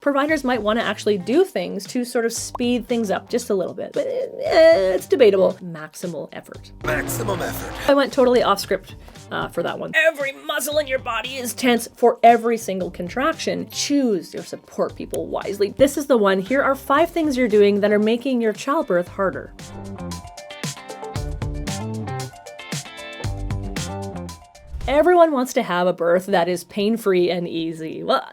Providers might want to actually do things to sort of speed things up just a little bit, but it's debatable. Maximal effort. Maximum effort. I went totally off script for that one. Every muscle in your body is tense for every single contraction. Choose your support people wisely. This is the one. Here are 5 things you're doing that are making your childbirth harder. Everyone wants to have a birth that is pain-free and easy. Well,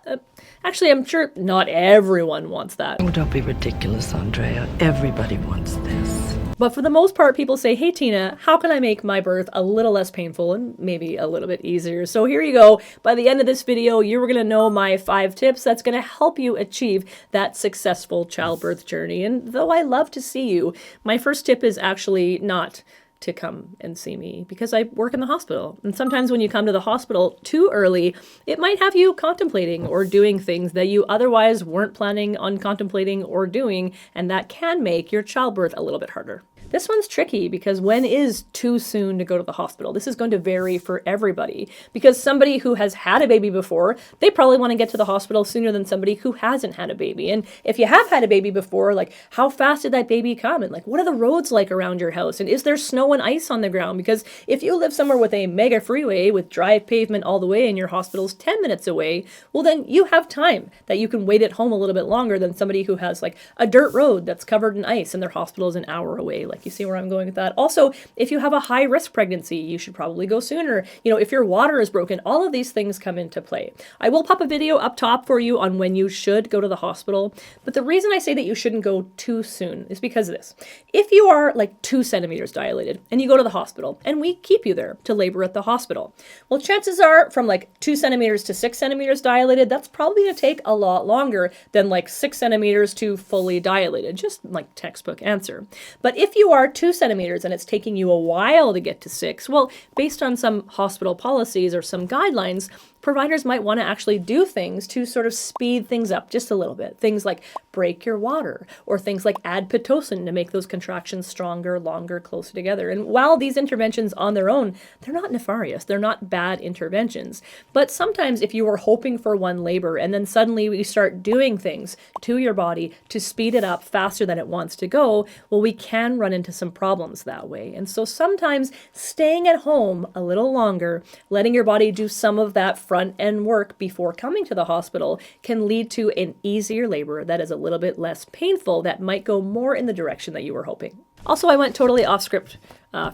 actually, I'm sure not everyone wants that. Oh, don't be ridiculous, Andrea. Everybody wants this. But for the most part, people say, hey, Tina, how can I make my birth a little less painful and maybe a little bit easier? So here you go. By the end of this video, you're going to know my 5 tips that's going to help you achieve that successful childbirth journey. And though I love to see you, my first tip is actually not to come and see me because I work in the hospital. And sometimes when you come to the hospital too early, it might have you contemplating or doing things that you otherwise weren't planning on contemplating or doing, and that can make your childbirth a little bit harder. This one's tricky because when is too soon to go to the hospital? This is going to vary for everybody because somebody who has had a baby before, they probably want to get to the hospital sooner than somebody who hasn't had a baby. And if you have had a baby before, like how fast did that baby come? And like, what are the roads like around your house? And is there snow and ice on the ground? Because if you live somewhere with a mega freeway with dry pavement all the way and your hospital's 10 minutes away, well, then you have time that you can wait at home a little bit longer than somebody who has like a dirt road that's covered in ice and their hospital is an hour away. Like, you see where I'm going with that? Also, if you have a high risk pregnancy, you should probably go sooner. You know, if your water is broken, all of these things come into play. I will pop a video up top for you on when you should go to the hospital. But the reason I say that you shouldn't go too soon is because of this. If you are like 2 centimeters dilated and you go to the hospital and we keep you there to labor at the hospital, well, chances are from like 2 centimeters to 6 centimeters dilated, that's probably going to take a lot longer than like 6 centimeters to fully dilated, just like textbook answer. But if you are 2 centimeters and it's taking you a while to get to 6, well, based on some hospital policies or some guidelines, providers might want to actually do things to sort of speed things up just a little bit. Things like break your water, or things like add Pitocin to make those contractions stronger, longer, closer together. And while these interventions on their own, they're not nefarious, they're not bad interventions. But sometimes if you were hoping for one labor and then suddenly we start doing things to your body to speed it up faster than it wants to go, well, we can run into some problems that way. And so sometimes staying at home a little longer, letting your body do some of that front end work before coming to the hospital can lead to an easier labor that is a little bit less painful, that might go more in the direction that you were hoping. Also, I went totally off script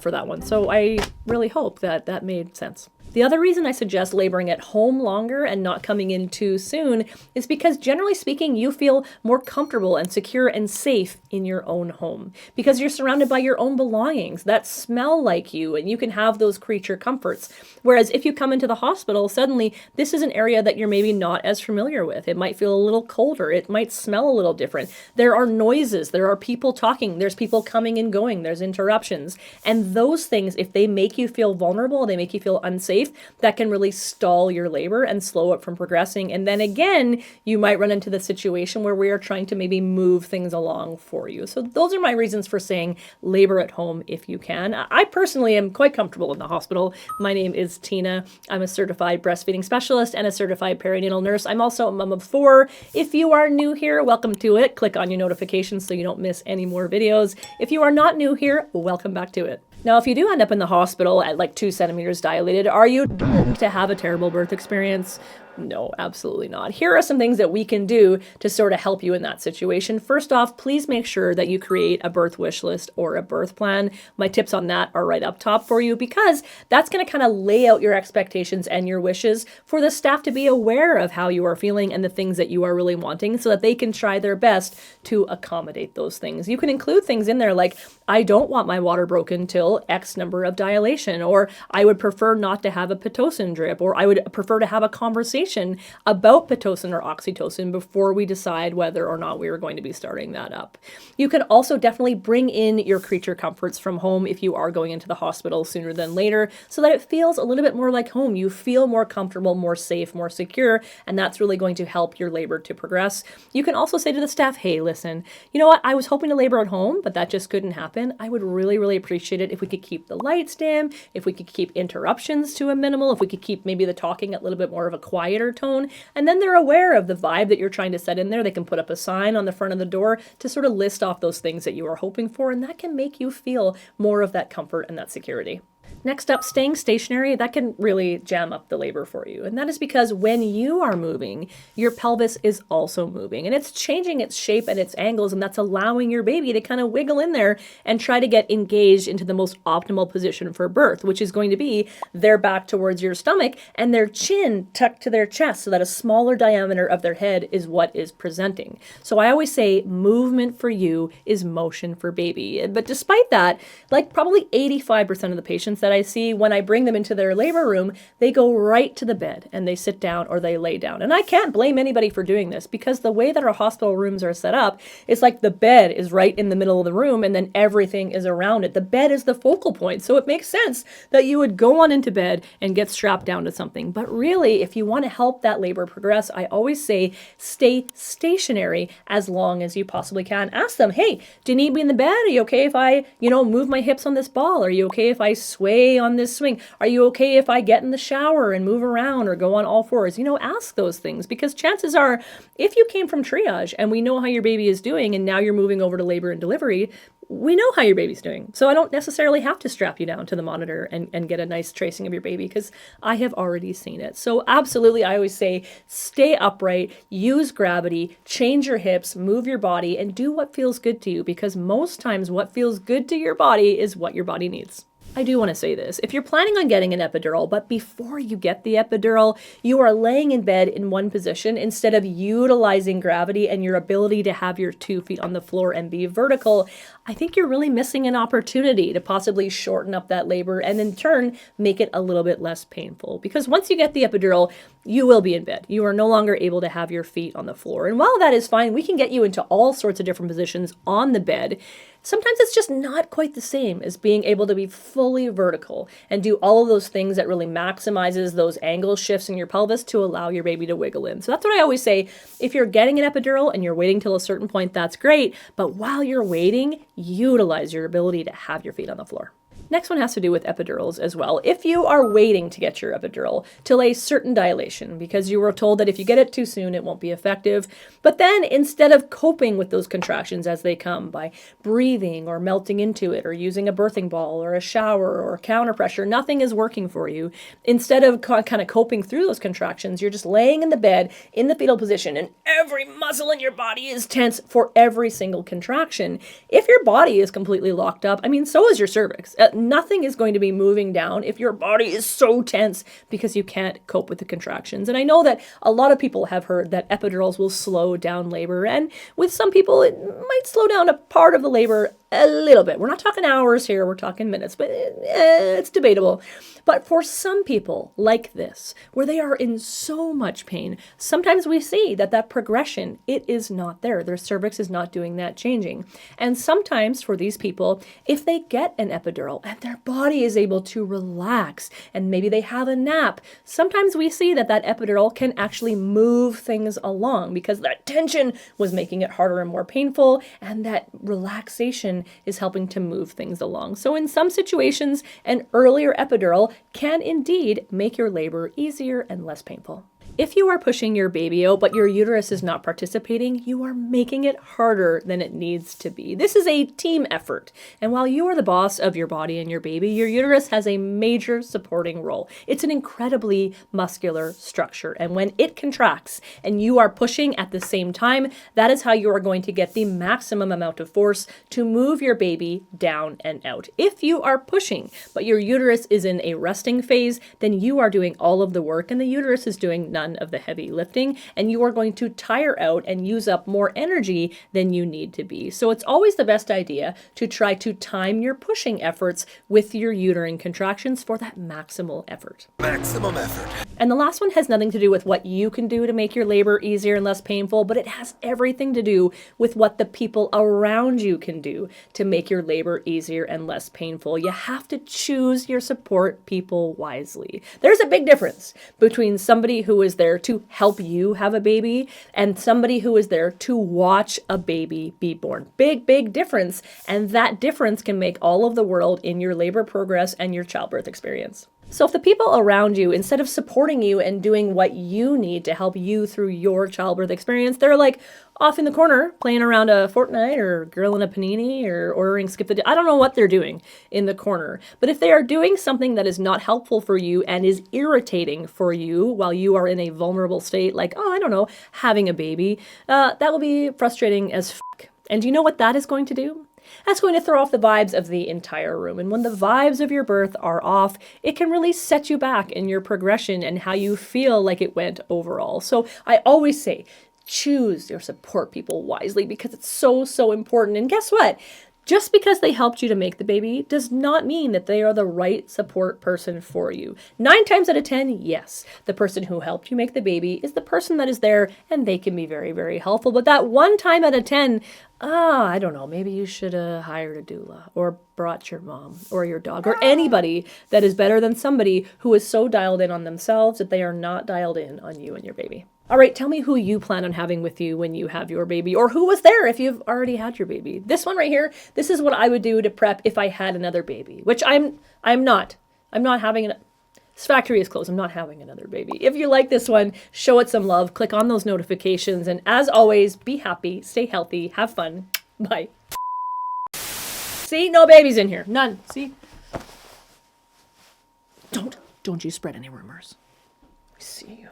for that one, so I really hope that that made sense. The other reason I suggest laboring at home longer and not coming in too soon is because generally speaking, you feel more comfortable and secure and safe in your own home because you're surrounded by your own belongings that smell like you and you can have those creature comforts. Whereas if you come into the hospital, suddenly this is an area that you're maybe not as familiar with. It might feel a little colder. It might smell a little different. There are noises. There are people talking. There's people coming and going. There's interruptions. And those things, if they make you feel vulnerable, they make you feel unsafe, that can really stall your labor and slow it from progressing. And then again, you might run into the situation where we are trying to maybe move things along for you. So those are my reasons for saying labor at home if you can. I personally am quite comfortable in the hospital. My name is Tina. I'm a certified breastfeeding specialist and a certified perinatal nurse. I'm also a mom of 4. If you are new here, welcome to it. Click on your notifications so you don't miss any more videos. If you are not new here, welcome back to it. Now, if you do end up in the hospital at like 2 centimeters dilated, are you to have a terrible birth experience? No, absolutely not. Here are some things that we can do to sort of help you in that situation. First off, please make sure that you create a birth wish list or a birth plan. My tips on that are right up top for you because that's going to kind of lay out your expectations and your wishes for the staff to be aware of how you are feeling and the things that you are really wanting so that they can try their best to accommodate those things. You can include things in there like, I don't want my water broken till X number of dilation, or I would prefer not to have a Pitocin drip, or I would prefer to have a conversation about Pitocin or oxytocin before we decide whether or not we are going to be starting that up. You can also definitely bring in your creature comforts from home if you are going into the hospital sooner than later so that it feels a little bit more like home. You feel more comfortable, more safe, more secure, and that's really going to help your labor to progress. You can also say to the staff, hey, listen, you know what? I was hoping to labor at home, but that just couldn't happen. I would really, really appreciate it if we could keep the lights dim, if we could keep interruptions to a minimal, if we could keep maybe the talking a little bit more of a quiet quieter tone, and then they're aware of the vibe that you're trying to set in there. They can put up a sign on the front of the door to sort of list off those things that you are hoping for, and that can make you feel more of that comfort and that security. Next up, staying stationary, that can really jam up the labor for you. And that is because when you are moving, your pelvis is also moving and it's changing its shape and its angles, and that's allowing your baby to kind of wiggle in there and try to get engaged into the most optimal position for birth, which is going to be their back towards your stomach and their chin tucked to their chest so that a smaller diameter of their head is what is presenting. So I always say movement for you is motion for baby. But despite that, like probably 85% of the patients that I see, when I bring them into their labor room, they go right to the bed and they sit down or they lay down. And I can't blame anybody for doing this, because the way that our hospital rooms are set up, it's like the bed is right in the middle of the room and then everything is around it. The bed is the focal point. So it makes sense that you would go on into bed and get strapped down to something. But really, if you want to help that labor progress, I always say stay stationary as long as you possibly can. Ask them, hey, do you need me in the bed? Are you okay if I, move my hips on this ball? Are you okay if I sway on this swing? Are you okay if I get in the shower and move around or go on all fours? Ask those things, because chances are, if you came from triage and we know how your baby is doing and now you're moving over to labor and delivery, we know how your baby's doing. So I don't necessarily have to strap you down to the monitor and get a nice tracing of your baby, because I have already seen it. So absolutely, I always say stay upright, use gravity, change your hips, move your body, and do what feels good to you, because most times what feels good to your body is what your body needs. I do want to say this. If you're planning on getting an epidural, but before you get the epidural, you are laying in bed in one position instead of utilizing gravity and your ability to have your 2 feet on the floor and be vertical, I think you're really missing an opportunity to possibly shorten up that labor and in turn make it a little bit less painful. Because once you get the epidural, you will be in bed. You are no longer able to have your feet on the floor. And while that is fine, we can get you into all sorts of different positions on the bed. Sometimes it's just not quite the same as being able to be fully vertical and do all of those things that really maximizes those angle shifts in your pelvis to allow your baby to wiggle in. So that's what I always say. If you're getting an epidural and you're waiting till a certain point, that's great. But while you're waiting, utilize your ability to have your feet on the floor. Next one has to do with epidurals as well. If you are waiting to get your epidural till a certain dilation because you were told that if you get it too soon, it won't be effective, but then instead of coping with those contractions as they come by breathing or melting into it or using a birthing ball or a shower or counter pressure, nothing is working for you. Instead of kind of coping through those contractions, you're just laying in the bed in the fetal position and every muscle in your body is tense for every single contraction. If your body is completely locked up, so is your cervix. Nothing is going to be moving down if your body is so tense because you can't cope with the contractions. And I know that a lot of people have heard that epidurals will slow down labor, and with some people it might slow down a part of the labor a little bit. We're not talking hours here, we're talking minutes, but it's debatable. But for some people like this, where they are in so much pain, sometimes we see that progression, it is not there. Their cervix is not doing that changing. And sometimes for these people, if they get an epidural and their body is able to relax and maybe they have a nap, sometimes we see that epidural can actually move things along because that tension was making it harder and more painful, and that relaxation is helping to move things along. So in some situations, an earlier epidural can indeed make your labor easier and less painful. If you are pushing your baby out, but your uterus is not participating, you are making it harder than it needs to be. This is a team effort. And while you are the boss of your body and your baby, your uterus has a major supporting role. It's an incredibly muscular structure. And when it contracts and you are pushing at the same time, that is how you are going to get the maximum amount of force to move your baby down and out. If you are pushing, but your uterus is in a resting phase, then you are doing all of the work and the uterus is doing none of the heavy lifting, and you are going to tire out and use up more energy than you need to be. So it's always the best idea to try to time your pushing efforts with your uterine contractions for that maximal effort. Maximum effort. And the last one has nothing to do with what you can do to make your labor easier and less painful, but it has everything to do with what the people around you can do to make your labor easier and less painful. You have to choose your support people wisely. There's a big difference between somebody who is there to help you have a baby and somebody who is there to watch a baby be born. Big, big difference. And that difference can make all of the world in your labor progress and your childbirth experience. So if the people around you, instead of supporting you and doing what you need to help you through your childbirth experience, they're like off in the corner playing around a Fortnite or grilling a panini or ordering skip the day. I don't know what they're doing in the corner. But if they are doing something that is not helpful for you and is irritating for you while you are in a vulnerable state, like, oh, I don't know, having a baby, that will be frustrating as fuck. And do you know what that is going to do? That's going to throw off the vibes of the entire room. And when the vibes of your birth are off, it can really set you back in your progression and how you feel like it went overall. So I always say, choose your support people wisely because it's so, so important. And guess what? Just because they helped you to make the baby does not mean that they are the right support person for you. 9 times out of 10, yes, the person who helped you make the baby is the person that is there and they can be very, very helpful. But that 1 time out of 10, I don't know, maybe you should have hired a doula or brought your mom or your dog or anybody that is better than somebody who is so dialed in on themselves that they are not dialed in on you and your baby. All right, tell me who you plan on having with you when you have your baby, or who was there if you've already had your baby. This one right here, this is what I would do to prep if I had another baby, which I'm not. I'm not having this factory is closed. I'm not having another baby. If you like this one, show it some love, click on those notifications, and as always, be happy, stay healthy, have fun. Bye. See, no babies in here. None. See? Don't you spread any rumors. I see you.